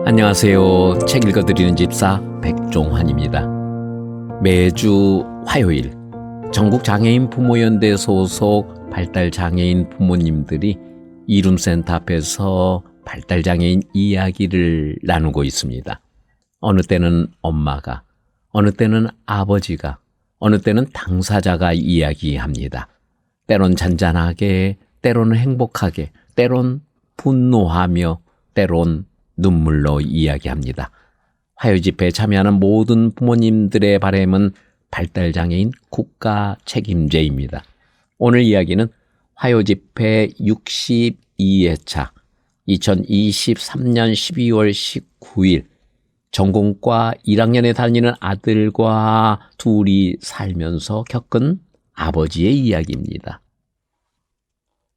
안녕하세요. 책 읽어드리는 집사 백종환입니다. 매주 화요일 전국 장애인 부모연대 소속 발달장애인 부모님들이 이룸센터 앞에서 발달장애인 이야기를 나누고 있습니다. 어느 때는 엄마가, 어느 때는 아버지가, 어느 때는 당사자가 이야기합니다. 때론 잔잔하게, 때로는 행복하게, 때론 분노하며, 때론 눈물로 이야기합니다. 화요 집회에 참여하는 모든 부모님들의 바람은 발달장애인 국가 책임제입니다. 오늘 이야기는 화요 집회 62회차 2023년 12월 19일 전공과 1학년에 다니는 아들과 둘이 살면서 겪은 아버지의 이야기입니다.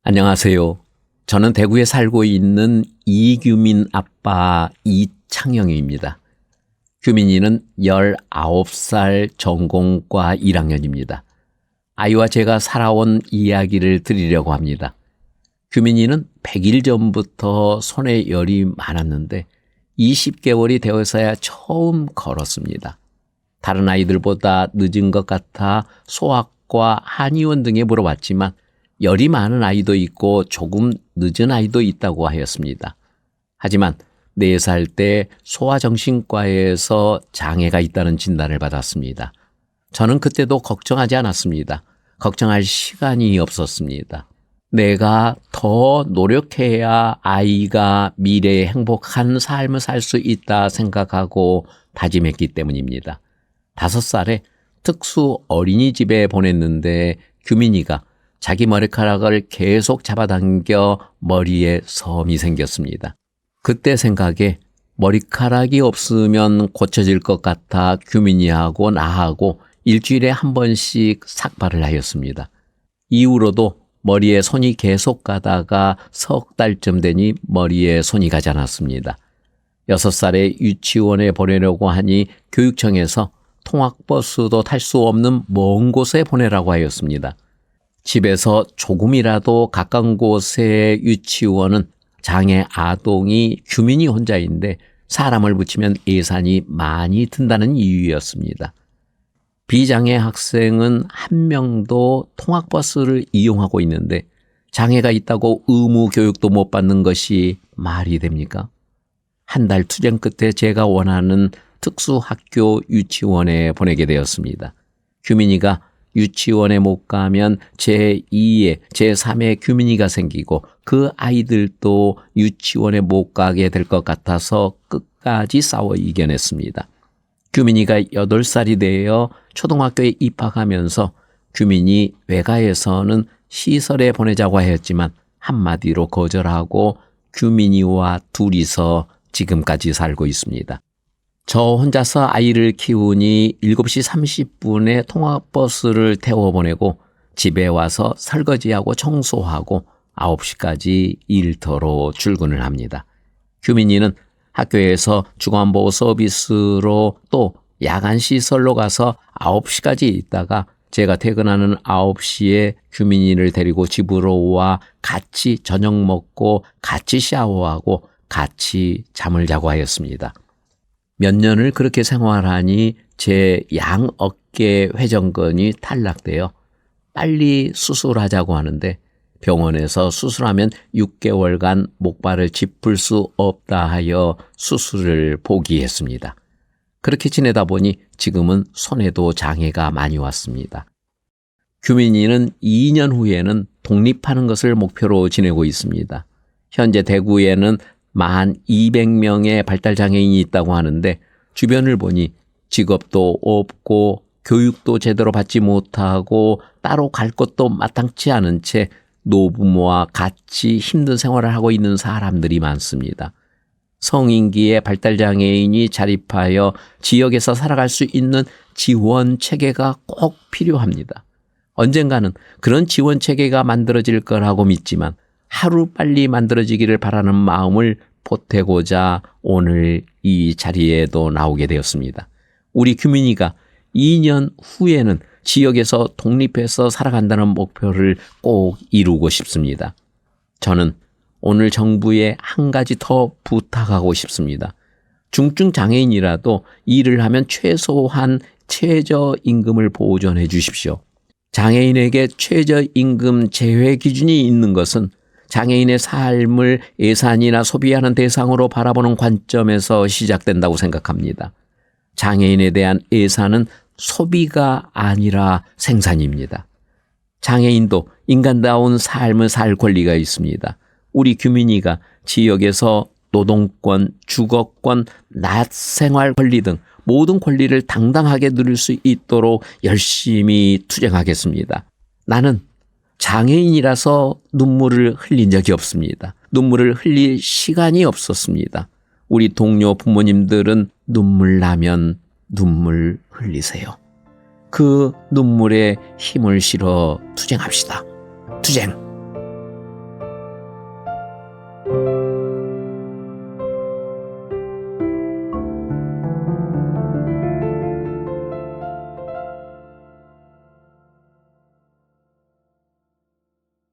안녕하세요. 저는 대구에 살고 있는 이규민 아빠 이창영입니다. 규민이는 19살 전공과 1학년입니다. 아이와 제가 살아온 이야기를 드리려고 합니다. 규민이는 100일 전부터 손에 열이 많았는데 20개월이 되어서야 처음 걸었습니다. 다른 아이들보다 늦은 것 같아 소아과 한의원 등에 물어봤지만 열이 많은 아이도 있고 조금 늦은 아이도 있다고 하였습니다. 하지만 4살 때 소아정신과에서 장애가 있다는 진단을 받았습니다. 저는 그때도 걱정하지 않았습니다. 걱정할 시간이 없었습니다. 내가 더 노력해야 아이가 미래에 행복한 삶을 살 수 있다 생각하고 다짐했기 때문입니다. 5살에 특수 어린이집에 보냈는데 규민이가 자기 머리카락을 계속 잡아당겨 머리에 섬이 생겼습니다. 그때 생각에 머리카락이 없으면 고쳐질 것 같아 규민이하고 나하고 일주일에 한 번씩 삭발을 하였습니다. 이후로도 머리에 손이 계속 가다가 석 달쯤 되니 머리에 손이 가지 않았습니다. 6살에 유치원에 보내려고 하니 교육청에서 통학버스도 탈 수 없는 먼 곳에 보내라고 하였습니다. 집에서 조금이라도 가까운 곳의 유치원은 장애 아동이 규민이 혼자인데 사람을 붙이면 예산이 많이 든다는 이유였습니다. 비장애 학생은 한 명도 통학버스를 이용하고 있는데 장애가 있다고 의무 교육도 못 받는 것이 말이 됩니까? 한 달 투쟁 끝에 제가 원하는 특수학교 유치원에 보내게 되었습니다. 규민이가 유치원에 못 가면 제2의, 제3의 규민이가 생기고 그 아이들도 유치원에 못 가게 될 것 같아서 끝까지 싸워 이겨냈습니다. 규민이가 8살이 되어 초등학교에 입학하면서 규민이 외가에서는 시설에 보내자고 하였지만 한마디로 거절하고 규민이와 둘이서 지금까지 살고 있습니다. 저 혼자서 아이를 키우니 7시 30분에 통학버스를 태워보내고 집에 와서 설거지하고 청소하고 9시까지 일터로 출근을 합니다. 규민이는 학교에서 중환보호 서비스로 또 야간시설로 가서 9시까지 있다가 제가 퇴근하는 9시에 규민이를 데리고 집으로 와 같이 저녁 먹고 같이 샤워하고 같이 잠을 자고 하였습니다. 몇 년을 그렇게 생활하니 제 양어깨 회전근이 탈락되어 빨리 수술하자고 하는데 병원에서 수술하면 6개월간 목발을 짚을 수 없다 하여 수술을 포기했습니다. 그렇게 지내다 보니 지금은 손에도 장애가 많이 왔습니다. 규민이는 2년 후에는 독립하는 것을 목표로 지내고 있습니다. 현재 대구에는 1200명의 발달장애인이 있다고 하는데 주변을 보니 직업도 없고 교육도 제대로 받지 못하고 따로 갈 곳도 마땅치 않은 채 노부모와 같이 힘든 생활을 하고 있는 사람들이 많습니다. 성인기에 발달장애인이 자립하여 지역에서 살아갈 수 있는 지원 체계가 꼭 필요합니다. 언젠가는 그런 지원 체계가 만들어질 거라고 믿지만 하루빨리 만들어지기를 바라는 마음을 보태고자 오늘 이 자리에도 나오게 되었습니다. 우리 규민이가 2년 후에는 지역에서 독립해서 살아간다는 목표를 꼭 이루고 싶습니다. 저는 오늘 정부에 한 가지 더 부탁하고 싶습니다. 중증 장애인이라도 일을 하면 최소한 최저임금을 보전해 주십시오. 장애인에게 최저임금 제외 기준이 있는 것은 장애인의 삶을 예산이나 소비하는 대상으로 바라보는 관점에서 시작된다고 생각합니다. 장애인에 대한 예산은 소비가 아니라 생산입니다. 장애인도 인간다운 삶을 살 권리가 있습니다. 우리 규민이가 지역에서 노동권, 주거권, 낮생활 권리 등 모든 권리를 당당하게 누릴 수 있도록 열심히 투쟁하겠습니다. 나는 장애인이라서 눈물을 흘린 적이 없습니다. 눈물을 흘릴 시간이 없었습니다. 우리 동료 부모님들은 눈물 나면 눈물 흘리세요. 그 눈물에 힘을 실어 투쟁합시다. 투쟁!